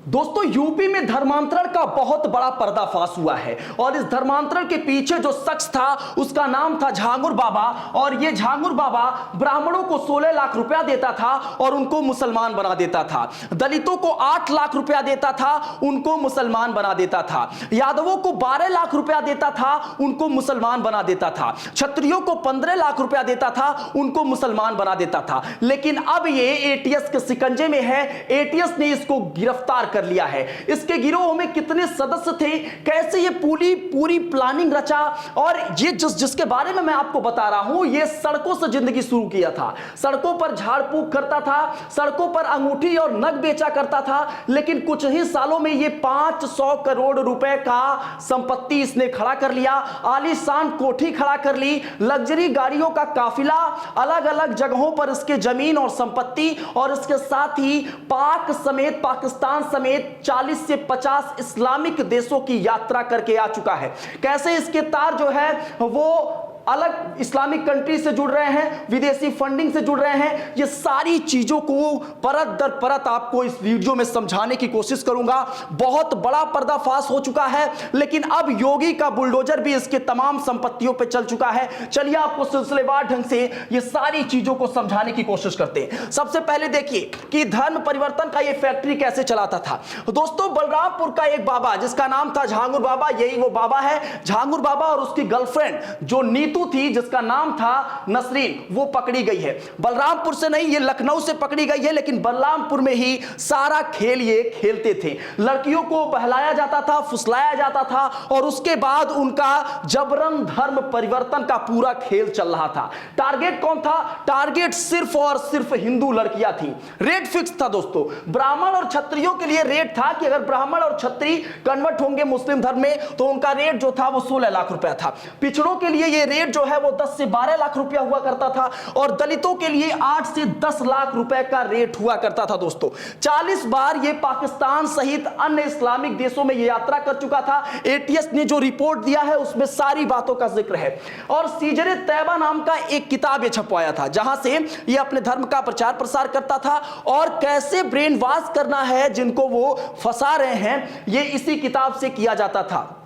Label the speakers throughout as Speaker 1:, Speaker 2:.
Speaker 1: दोस्तों यूपी में धर्मांतरण का बहुत बड़ा पर्दाफाश हुआ है और इस धर्मांतरण के पीछे जो शख्स था उसका नाम था झांगुर बाबा। और ये झांगुर बाबा ब्राह्मणों को 16 लाख रुपया देता था और उनको मुसलमान बना देता था। दलितों को 8 लाख रुपया देता था, उनको मुसलमान बना देता था। यादवों को 12 लाख रुपया देता था, उनको मुसलमान बना देता था। क्षत्रियों को 15 लाख रुपया देता था, उनको मुसलमान बना देता था। लेकिन अब ये एटीएस के शिकंजे में है। एटीएस ने इसको गिरफ्तार कर लिया है। इसके गिरोह में कितने सदस्य थे, कैसे ये पूरी प्लानिंग रचा, और ये जिसके बारे में मैं आपको बता रहा हूं, ये सड़कों से जिंदगी शुरू किया था। सड़कों पर झाड़ फूक करता था, सड़कों पर अंगूठी और नग बेचा करता था। लेकिन कुछ ही सालों में ये 500 करोड़ रुपए का संपत्ति इसने खड़ा कर लिया, आलीशान कोठी खड़ा कर ली, लग्जरी गाड़ियों का काफिला, अलग अलग जगहों पर इसके जमीन और संपत्ति, और इसके साथ ही पाकिस्तान समेत 40 से 50 इस्लामिक देशों की यात्रा करके आ चुका है। कैसे इसके तार जो है वो अलग इस्लामिक कंट्री से जुड़ रहे हैं, विदेशी फंडिंग से जुड़ रहे हैं, ये सारी चीजों को परत दर परत आपको इस वीडियो में समझाने की कोशिश करूंगा। बहुत बड़ा पर्दाफाश हो चुका है, लेकिन अब योगी का बुलडोजर भी इसके तमाम संपत्तियों पे चल चुका है। चलिए आपको सिलसिलेवार ढंग से ये सारी चीजों को समझाने की कोशिश करते हैं। सबसे पहले देखिए कि धर्म परिवर्तन का ये फैक्ट्री कैसे चलाता था। दोस्तों बलरामपुर का एक बाबा जिसका नाम था झांगुर बाबा, यही वो बाबा है। झांगुर बाबा और उसकी गर्लफ्रेंड जो नीतू थी जिसका नाम था नसरीन, वो पकड़ी गई है। बलरामपुर से नहीं, ये लखनऊ से पकड़ी गई है, लेकिन बलरामपुर में ही सारा खेल ये खेलते थे। लड़कियों को बहलाया जाता था, फुसलाया जाता था, और उसके बाद उनका जबरन धर्म परिवर्तन का पूरा खेल चल रहा था। टारगेट कौन था? टारगेट सिर्फ और सिर्फ हिंदू लड़कियां थी। रेट फिक्स था दोस्तों। ब्राह्मण और क्षत्रियों के लिए रेट था कि अगर ब्राह्मण और क्षत्रिय कन्वर्ट होंगे मुस्लिम धर्म में तो उनका रेट जो था वो 16 लाख रुपया था। पिछड़ों के लिए ये रेट जो है वो 10 से 12 लाख रुपया हुआ करता था, और दलितों के लिए 8 से 10 लाख रुपए का रेट हुआ करता था। दोस्तों 40 बार ये पाकिस्तान सहित अन्य इस्लामिक देशों में ये यात्रा कर चुका था। एटीएस ने जो रिपोर्ट दिया है उसमें सारी बातों का जिक्र है। और सीजरे तैयबा नाम का एक किताब ये छपवाया था, जहां से ये अपने धर्म का प्रचार प्रसार करता था, और कैसे ब्रेन वॉश करना है जिनको वो फंसा रहे हैं, ये इसी किताब से किया जाता था।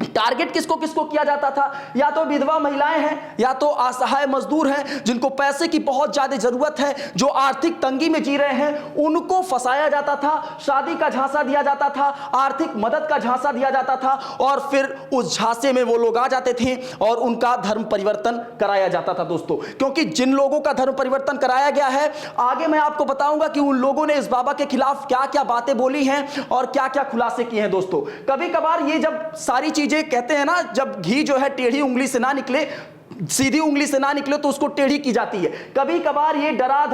Speaker 1: टारगेट किसको किसको किया जाता था? या तो विधवा महिलाएं हैं, या तो असहाय मजदूर हैं जिनको पैसे की बहुत ज्यादा जरूरत है, जो आर्थिक तंगी में जी रहे हैं, उनको फंसाया जाता था। शादी का झांसा दिया जाता था, आर्थिक मदद का झांसा दिया जाता था, और फिर उस झांसे में वो लोग आ जाते थे और उनका धर्म परिवर्तन कराया जाता था। दोस्तों क्योंकि जिन लोगों का धर्म परिवर्तन कराया गया है, आगे मैं आपको बताऊंगा कि उन लोगों ने इस बाबा के खिलाफ क्या क्या बातें बोली हैं और क्या क्या खुलासे किए हैं। दोस्तों कभी कभार ये जब सारी चीजें कहते हैं ना, जब घी जो है टेढ़ी उंगली से ना निकले, सीधी उंगली से ना निकले तो उसको टेढ़ी की जाती है। कभी कभार ये डरा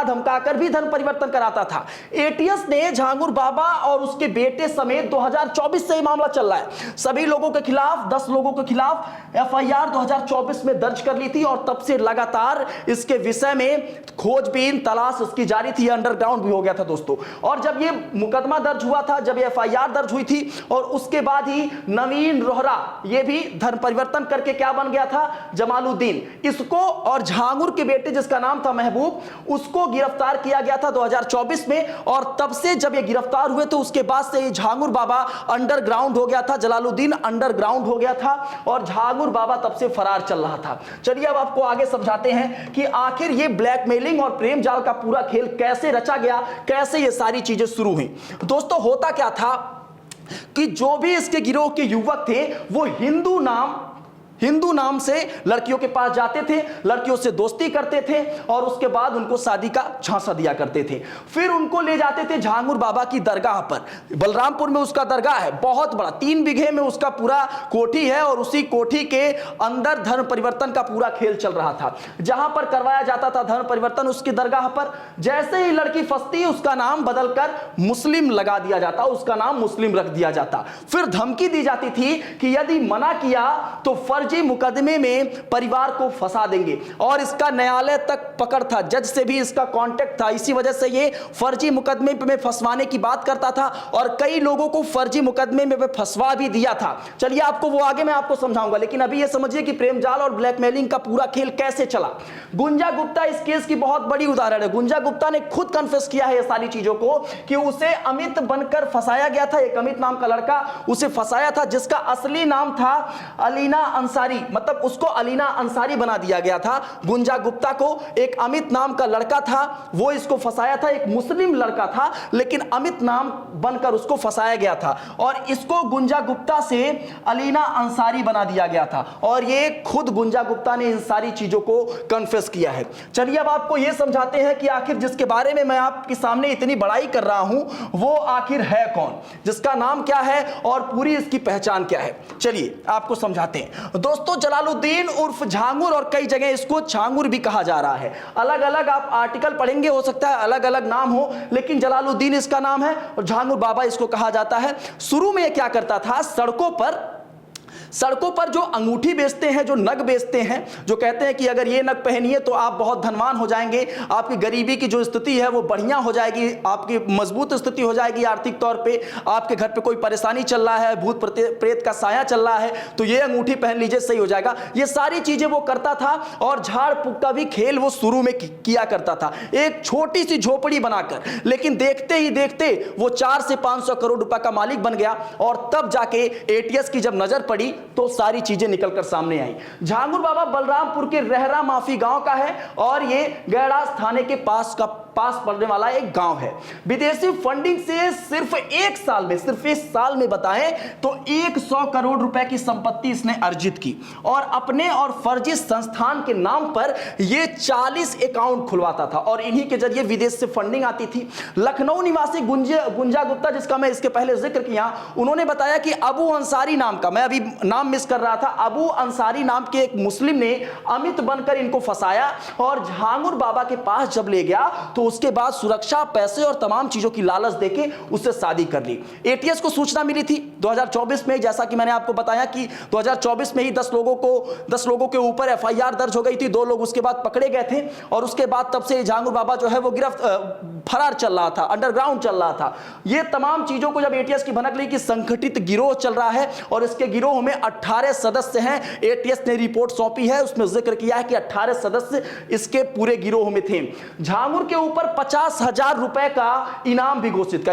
Speaker 1: धमका कर भी धर्म परिवर्तन कराता था। एटीएस ने झांगुर बाबा और उसके बेटे समेत 2024 से ये मामला चल रहा है, सभी लोगों के खिलाफ 10 लोगों के खिलाफ एफआईआर 2024 में दर्ज कर ली थी, और तब से लगातार इसके विषय में खोजबीन तलाश इसकी जारी थी। अंडरग्राउंड भी हो गया था दोस्तों। और जब ये मुकदमा दर्ज हुआ था, जब ये एफआईआर दर्ज हुई थी, और उसके बाद ही नवीन रोहरा ये भी धर्म परिवर्तन करके क्या बन गया था? जमालुद्दीन। इसको और झांगुर के बेटे जिसका नाम था महबूब, उसको गिरफ्तार किया गया था 2024 में। और तब से जब ये गिरफ्तार हुए तो उसके बाद से झांगुर बाबा अंडरग्राउंड हो गया था, जलालुद्दीन अंडरग्राउंड हो गया था, और झांगुर बाबा तब से फरार चल रहा था। चलिए अब आपको आगे समझाते हैं कि आखिर ये ब्लैकमेलिंग और प्रेम जाल का पूरा खेल कैसे रचा गया, कैसे ये सारी चीजें शुरू हुई। दोस्तों होता क्या था कि जो भी इसके गिरोह के युवक थे वो हिंदू नाम से लड़कियों के पास जाते थे, लड़कियों से दोस्ती करते थे, और उसके बाद उनको शादी का झांसा दिया करते थे। फिर उनको ले जाते थे झांगुर बाबा की दरगाह पर। बलरामपुर में उसका दरगाह है, बहुत बड़ा, 3 बीघे में उसका पूरा कोठी है, और उसी कोठी के अंदर धर्म परिवर्तन का पूरा खेल चल रहा था। जहां पर करवाया जाता था धर्म परिवर्तन उसकी दरगाह पर, जैसे ही लड़की फंसती उसका नाम बदलकर मुस्लिम लगा दिया जाता, उसका नाम मुस्लिम रख दिया जाता। फिर धमकी दी जाती थी कि यदि मना किया तो फर्जी फर्जी मुकदमे में परिवार को फंसा देंगे। और इसका न्यायालय तक पकड़ था, जज से भी इसका कांटेक्ट था, इसी वजह से ये फर्जी मुकदमे में फंसवाने की बात करता था और कई लोगों को फर्जी मुकदमे में फंसवा भी दिया था। चलिए आपको वो आगे मैं आपको समझाऊंगा, लेकिन अभी ये समझिए कि प्रेम जाल और ब्लैकमेलिंग का पूरा खेल कैसे चला। गुंजा गुप्ता इस केस की बहुत बड़ी उदाहरण है। गुंजा गुप्ता ने खुद कन्फेस किया है ये सारी चीजों को कि उसे अमित बनकर फंसाया गया था। एक अमित नाम का लड़का उसे फंसाया था, जिसका असली नाम था अलीना अंसारी, मतलब उसको अलीना अंसारी बना दिया गया था। गुंजा गुप्ता को एक अमित नाम का लड़का था, वो इसको फंसाया था। एक मुस्लिम लड़का था, लेकिन अमित नाम बनकर उसको फंसाया गया था और इसको गुंजा गुप्ता से अलीना अंसारी बना दिया गया था। और ये खुद गुंजा गुप्ता ने इन सारी चीजों को कन्फेस किया है। चलिए अब आपको ये समझाते हैं कि आखिर जिसके बारे में मैं आपके सामने इतनी बड़ाई कर रहा हूं वो आखिर है कौन, जिसका नाम क्या है और पूरी इसकी पहचान क्या है। चलिए आपको समझाते हैं। दोस्तों, जलालुद्दीन उर्फ झांगुर, और कई जगह इसको छांगुर भी कहा जा रहा है। अलग अलग आप आर्टिकल पढ़ेंगे, हो सकता है अलग अलग नाम हो, लेकिन जलालुद्दीन इसका नाम है और झांगुर बाबा इसको कहा जाता है। शुरू में क्या करता था, सड़कों पर जो अंगूठी बेचते हैं, जो नग बेचते हैं, जो कहते हैं कि अगर ये नग पहनिए तो आप बहुत धनवान हो जाएंगे, आपकी गरीबी की जो स्थिति है वो बढ़िया हो जाएगी, आपकी मजबूत स्थिति हो जाएगी आर्थिक तौर पे, आपके घर पे कोई परेशानी चल रहा है, भूत प्रेत का साया चल रहा है, तो ये अंगूठी पहन लीजिए, सही हो जाएगा। ये सारी चीजें वो करता था और झाड़ फूक का भी खेल वो शुरू में किया करता था, एक छोटी सी झोपड़ी बनाकर। लेकिन देखते ही देखते वो 400 से 500 करोड़ रुपए का मालिक बन गया और तब जाके एटीएस की जब नजर पड़ी तो सारी चीजें निकलकर सामने आई। झांगुर बाबा बलरामपुर के रहरा माफी गांव का है और ये गैड़ास थाने के पास पड़ने वाला एक गांव है। विदेशी फंडिंग से सिर्फ एक साल में बताएं तो 100 करोड़ रुपए की संपत्ति इसने अर्जित की और अपने और फर्जी संस्थान के नाम पर ये 40 अकाउंट खुलवाता था और इन्हीं के जरिए विदेश से फंडिंग आती थी। लखनऊ निवासी गुंजा गुप्ता, जिसका मैं इसके पहले जिक्र किया, उन्होंने बताया कि अबू अंसारी नाम का, मैं अभी नाम मिस कर रहा था, अबू अंसारी नाम के एक मुस्लिम ने अमित बनकर इनको फंसाया और झांगुर बाबा के पास जब ले गया तो उसके बाद सुरक्षा, पैसे और तमाम चीजों की लालच देके उससे शादी कर ली। एटीएस को सूचना मिली थी 2024 में, जैसा कि मैंने आपको बताया कि 2024 में ही 10 लोगों के ऊपर एफआईआर दर्ज हो गई थी। 2 लोग उसके बाद पकड़े गए थे और उसके बाद तब से झांगुर बाबा जो है वो फरार चल रहा था, अंडरग्राउंड चल रहा था। ये तमाम चीजों को जब एटीएस की भनक ली कि संगठित गिरोह चल रहा है और इसके गिरोह में 18 सदस्य हैं, एटीएस ने रिपोर्ट सौंपी है, उसमें जिक्र किया है कि 18 सदस्य इसके पूरे गिरोह में थे। झांगुर के ऊपर 50,000 रुपए का इनाम भी घोषित था,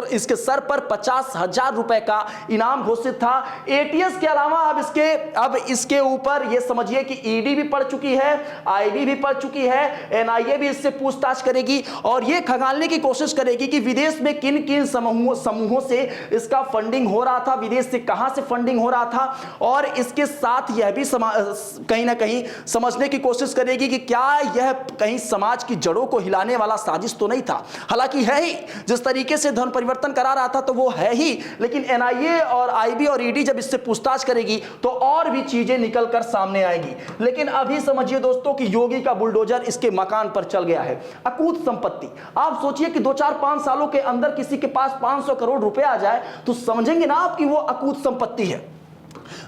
Speaker 1: इसके सर पर 50,000 रुपए का इनाम घोषित था। एटीएस के अलावा अब इसके ऊपर ये समझिए कि ईडी भी पड़ चुकी है, आईबी भी पड़ चुकी है, एनआईए भी इससे पूछताछ करेगी और ये खंगालने की कोशिश करेगी कि विदेश में किन किन समूहों से इसका फंडिंग हो रहा था, विदेश से कहां से फंडिंग हो रहा था। और इसके साथ यह भी कहीं ना कहीं समझने की कोशिश करेगी कि क्या यह कहीं समाज की जड़ों को हिलाने वाला साजिश तो नहीं था। हालांकि है ही, जिस तरीके से धन परिवर्तन करा रहा था तो वो है ही, लेकिन एनआईए और आईबी और ईडी जब इससे पूछताछ करेगी तो और भी चीजें निकलकर सामने आएगी। लेकिन अभी समझिए दोस्तों कि योगी का बुलडोजर इसके मकान पर चल गया है। अकूत संपत्ति, आप सोचिए कि 2-4-5 सालों के अंदर किसी के पास 500 करोड़ रुपए आ जाए तो समझेंगे ना आप कि वो अकूत संपत्ति है।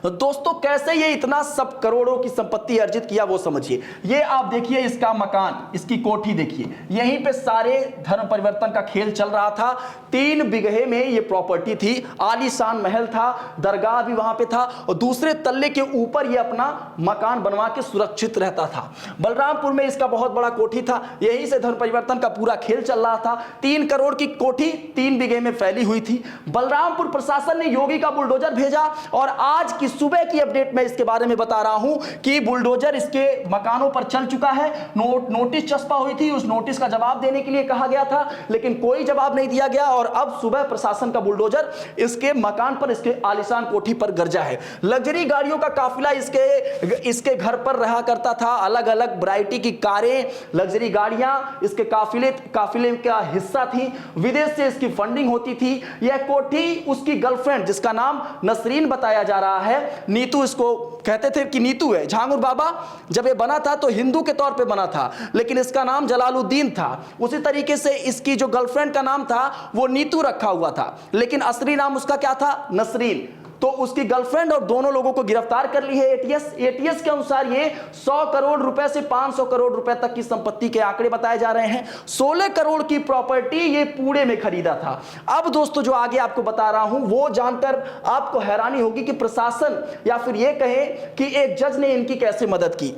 Speaker 1: दोस्तों, कैसे ये इतना सब करोड़ों की संपत्ति अर्जित किया वो समझिए। ये आप देखिए इसका मकान, इसकी कोठी देखिए, यहीं पे सारे धर्म परिवर्तन का खेल चल रहा था। 3 बिगहे में ये प्रॉपर्टी थी, आलीशान महल था, दरगाह भी वहां पे था और दूसरे तल्ले के ऊपर ये अपना मकान बनवा के सुरक्षित रहता था। बलरामपुर में इसका बहुत बड़ा कोठी था, यहीं से धर्म परिवर्तन का पूरा खेल चल रहा था। 3 करोड़ की कोठी 3 बिगहे में फैली हुई थी। बलरामपुर प्रशासन ने योगी का बुलडोजर भेजा और आज की सुबह की अपडेट में इसके बारे में बता रहा हूं कि बुलडोजर इसके मकानों पर चल चुका है। नोटिस चस्पा हुई थी, उस नोटिस का जवाब देने के लिए कहा गया था, लेकिन कोई जवाब नहीं दिया गया और अब सुबह प्रशासन का बुलडोजर इसके मकान पर, इसके आलीशान कोठी पर गरजा है। लग्जरी गाड़ियों का काफिला इसके घर पर रहा करता था। अलग अलग वैरायटी की कारें, लग्जरी गाड़ियां इसके काफिले का हिस्सा थी। विदेश से इसकी फंडिंग होती थी। यह कोठी उसकी गर्लफ्रेंड, जिसका नाम नसरीन बताया जा रहा है, नीतू इसको कहते थे कि नीतू है। झांगुर बाबा जब ये बना था तो हिंदू के तौर पे बना था, लेकिन इसका नाम जलालुद्दीन था। उसी तरीके से इसकी जो गर्लफ्रेंड का नाम था वो नीतू रखा हुआ था, लेकिन असली नाम उसका क्या था? नसरीन। तो उसकी गर्लफ्रेंड और दोनों लोगों को गिरफ्तार कर ली है एटीएस के अनुसार ये 100 करोड़ रुपए से 500 करोड़ रुपए तक की संपत्ति के आंकड़े बताए जा रहे हैं। 16 करोड़ की प्रॉपर्टी ये पुणे में खरीदा था। अब दोस्तों जो आगे आपको बता रहा हूं वो जानकर आपको हैरानी होगी कि प्रशासन या फिर ये कहें कि एक जज ने इनकी कैसे मदद की।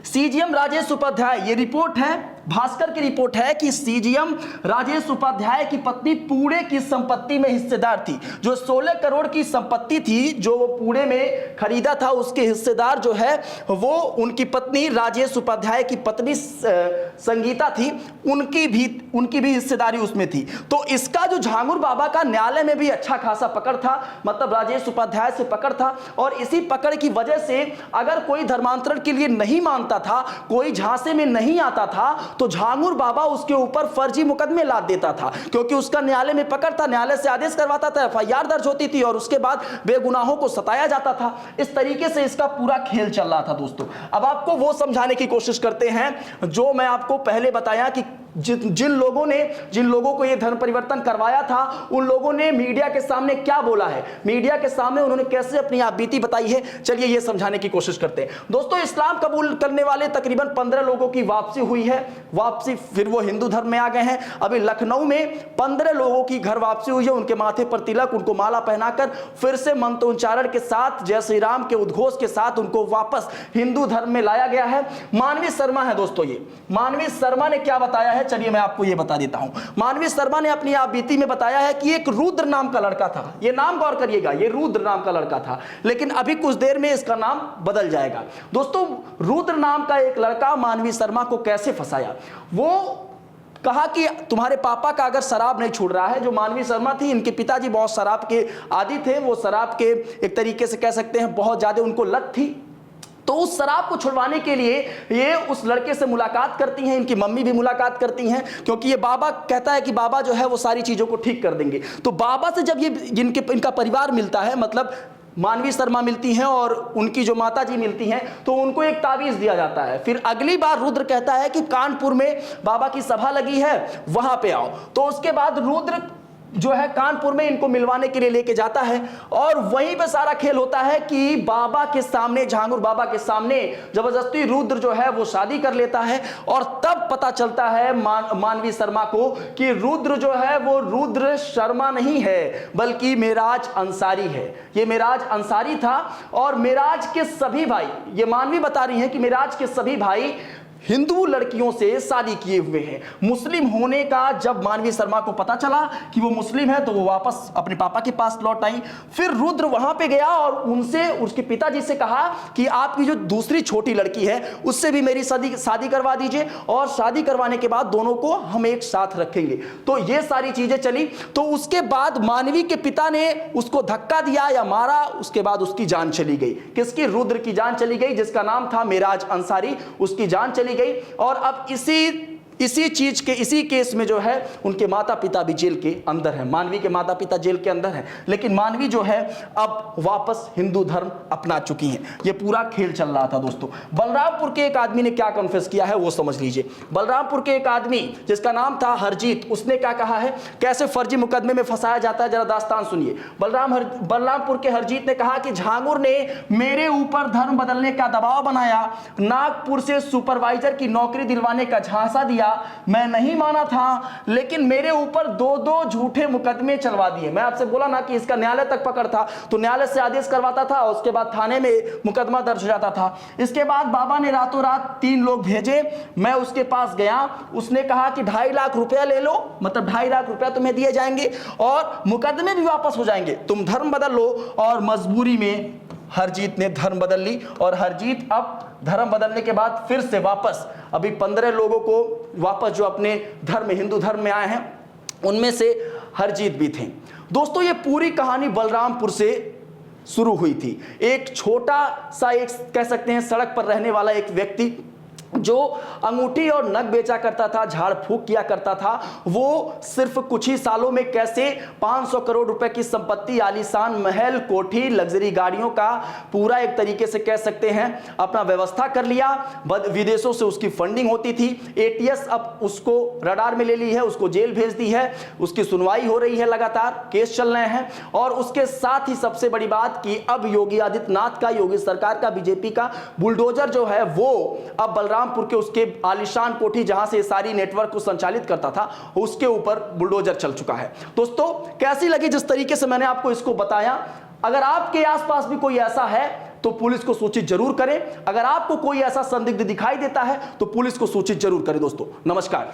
Speaker 1: सीजीएम राजेश उपाध्याय, ये रिपोर्ट है, भास्कर की रिपोर्ट है कि सीजीएम राजेश उपाध्याय की पत्नी पुणे की संपत्ति में हिस्सेदार थी। जो 16 करोड़ की संपत्ति थी जो वो पुणे में खरीदा था, उसके हिस्सेदार जो है वो उनकी पत्नी राजेश उपाध्याय की पत्नी संगीता थी, उनकी भी हिस्सेदारी उसमें थी। तो इसका जो झांगुर बाबा का न्यायालय में भी अच्छा खासा पकड़ था, मतलब राजेश उपाध्याय से पकड़ था। और इसी पकड़ की वजह से अगर कोई धर्मांतरण के लिए नहीं मानता था, कोई झांसे में नहीं आता था, तो झांगुर बाबा उसके ऊपर फर्जी मुकदमे लाद देता था, क्योंकि उसका न्यायालय में पकड़ था, न्यायालय से आदेश करवाता था, एफआईआर दर्ज होती थी और उसके बाद बेगुनाहों को सताया जाता था। इस तरीके से इसका पूरा खेल चल रहा था दोस्तों। अब आपको वो समझाने की कोशिश करते हैं जो मैं आपको पहले बताया कि जिन लोगों को यह धर्म परिवर्तन करवाया था, उन लोगों ने मीडिया के सामने क्या बोला है, मीडिया के सामने उन्होंने कैसे अपनी आप बीती बताई है। चलिए यह समझाने की कोशिश करते हैं दोस्तों। इस्लाम कबूल करने वाले तकरीबन 15 लोगों की वापसी हुई है, फिर वो हिंदू धर्म में आ गए हैं। अभी लखनऊ में 15 लोगों की घर वापसी हुई है, उनके माथे पर तिलक, उनको माला पहनाकर फिर से मंत्रोच्चारण के साथ, जय श्री राम के उद्घोष के साथ उनको वापस हिंदू धर्म में लाया गया है। मानवी शर्मा है दोस्तों, ये मानवी शर्मा ने क्या बताया है, चलिए मैं आपको यह बता देता हूं। मानवी शर्मा ने अपनी आप बीती में बताया है कि एक रुद्र नाम का लड़का था, यह नाम गौर करिएगा, यह रुद्र नाम का लड़का था, लेकिन अभी कुछ देर में इसका नाम बदल जाएगा। दोस्तों रुद्र नाम का एक लड़का मानवी शर्मा को कैसे फंसाया, वो कहा कि तुम्हारे पापा का अगर शराब नहीं छूट रहा है। जो मानवी शर्मा थी, इनके पिताजी बहुत शराब के आदी थे, वो शराब के एक तरीके से कह सकते हैं बहुत ज्यादा उनको लत थी। तो उस शराब को छुड़वाने के लिए ये उस लड़के से मुलाकात करती हैं, इनकी मम्मी भी मुलाकात करती हैं, क्योंकि ये बाबा कहता है कि बाबा जो है वो सारी चीज़ों को ठीक कर देंगे। तो बाबा से जब ये इनका परिवार मिलता है, मतलब मानवी शर्मा मिलती हैं और उनकी जो माता जी मिलती हैं, तो उनको एक ताबीज़ दिया जाता है। फिर अगली बार रुद्र कहता है कि कानपुर में बाबा की सभा लगी है, वहाँ पे आओ। तो उसके बाद रुद्र जो है कानपुर में इनको मिलवाने के लिए लेके जाता है और वहीं पे सारा खेल होता है कि बाबा के सामने, झांगुर बाबा के सामने जबरदस्ती रुद्र जो है वो शादी कर लेता है। और तब पता चलता है मानवी शर्मा को कि रुद्र जो है वो रुद्र शर्मा नहीं है, बल्कि मेराज अंसारी है। ये मेराज अंसारी था और मेराज के सभी भाई, ये मानवी बता रही है कि मेराज के सभी भाई हिंदू लड़कियों से शादी किए हुए हैं। मुस्लिम होने का जब मानवी शर्मा को पता चला कि वो मुस्लिम है, तो वो वापस अपने पापा के पास लौट आई। फिर रुद्र वहां पे गया और उनसे, उसके पिताजी से कहा कि आपकी जो दूसरी छोटी लड़की है उससे भी मेरी शादी करवा दीजिए और शादी करवाने के बाद दोनों को हम एक साथ रखेंगे। तो ये सारी चीजें चली। तो उसके बाद मानवी के पिता ने उसको धक्का दिया या मारा, उसके बाद उसकी जान चली गई। किसकी? रुद्र की जान चली गई, जिसका नाम था मेराज अंसारी, उसकी जान चली गई। और अब इसी केस में जो है उनके माता पिता भी जेल के अंदर है। मानवी के माता पिता जेल के अंदर हैं, लेकिन मानवी जो है अब वापस हिंदू धर्म अपना चुकी हैं। ये पूरा खेल चल रहा था दोस्तों। बलरामपुर के एक आदमी ने क्या कन्फेस किया है वो समझ लीजिए। बलरामपुर के एक आदमी जिसका नाम था हरजीत, उसने क्या कहा है, कैसे फर्जी मुकदमे में फंसाया जाता है, जरा दास्तान सुनिए। बलरामपुर के हरजीत ने कहा कि झांगुर ने मेरे ऊपर धर्म बदलने का दबाव बनाया, नागपुर से सुपरवाइजर की नौकरी दिलवाने का झांसा दिया, मैं नहीं माना था, लेकिन मेरे ऊपर 2-2 झूठे मुकदमे चलवा दिए। मैं आपसे बोला ना कि इसका न्यायालय तक पकड़ था, तो न्यायालय से आदेश करवाता था, उसके बाद थाने में मुकदमा दर्ज हो जाता था। इसके बाद बाबा ने रातों रात 3 लोग भेजे, मैं उसके पास गया, उसने कहा कि 2.5 लाख रुपया ले लो, मतलब 2.5 लाख रुपया तुम्हें दिए जाएंगे और मुकदमे भी वापस हो जाएंगे, तुम धर्म बदल लो। और मजबूरी में हरजीत ने धर्म बदल ली और हरजीत अब धर्म बदलने के बाद फिर से वापस अभी 15 लोगों को वापस जो अपने धर्म, हिंदू धर्म में आए हैं, उनमें से हरजीत भी थे। दोस्तों ये पूरी कहानी बलरामपुर से शुरू हुई थी। एक छोटा सा, एक कह सकते हैं सड़क पर रहने वाला एक व्यक्ति, जो अंगूठी और नग बेचा करता था, झाड़ फूक किया करता था, वो सिर्फ कुछ ही सालों में कैसे 500 करोड़ रुपए की संपत्ति, आलीशान महल, कोठी, लग्जरी गाड़ियों का पूरा एक तरीके से कह सकते हैं अपना व्यवस्था कर लिया। विदेशों से उसकी फंडिंग होती थी। एटीएस अब उसको रडार में ले ली है, उसको जेल भेज दी है, उसकी सुनवाई हो रही है, लगातार केस चल रहे हैं। और उसके साथ ही सबसे बड़ी बात कि अब योगी आदित्यनाथ का, योगी सरकार का, बीजेपी का बुलडोजर जो है वो अब बलरामपुर के उसके आलीशान कोठी जहां से सारी नेटवर्क को संचालित करता था, उसके ऊपर बुलडोजर चल चुका है। दोस्तों, कैसी लगी जिस तरीके से मैंने आपको इसको बताया? अगर आपके आसपास भी कोई ऐसा है तो पुलिस को सूचित जरूर करें। अगर आपको कोई ऐसा संदिग्ध दिखाई देता है तो पुलिस को सूचित जरूर करें। दोस्तों, नमस्कार।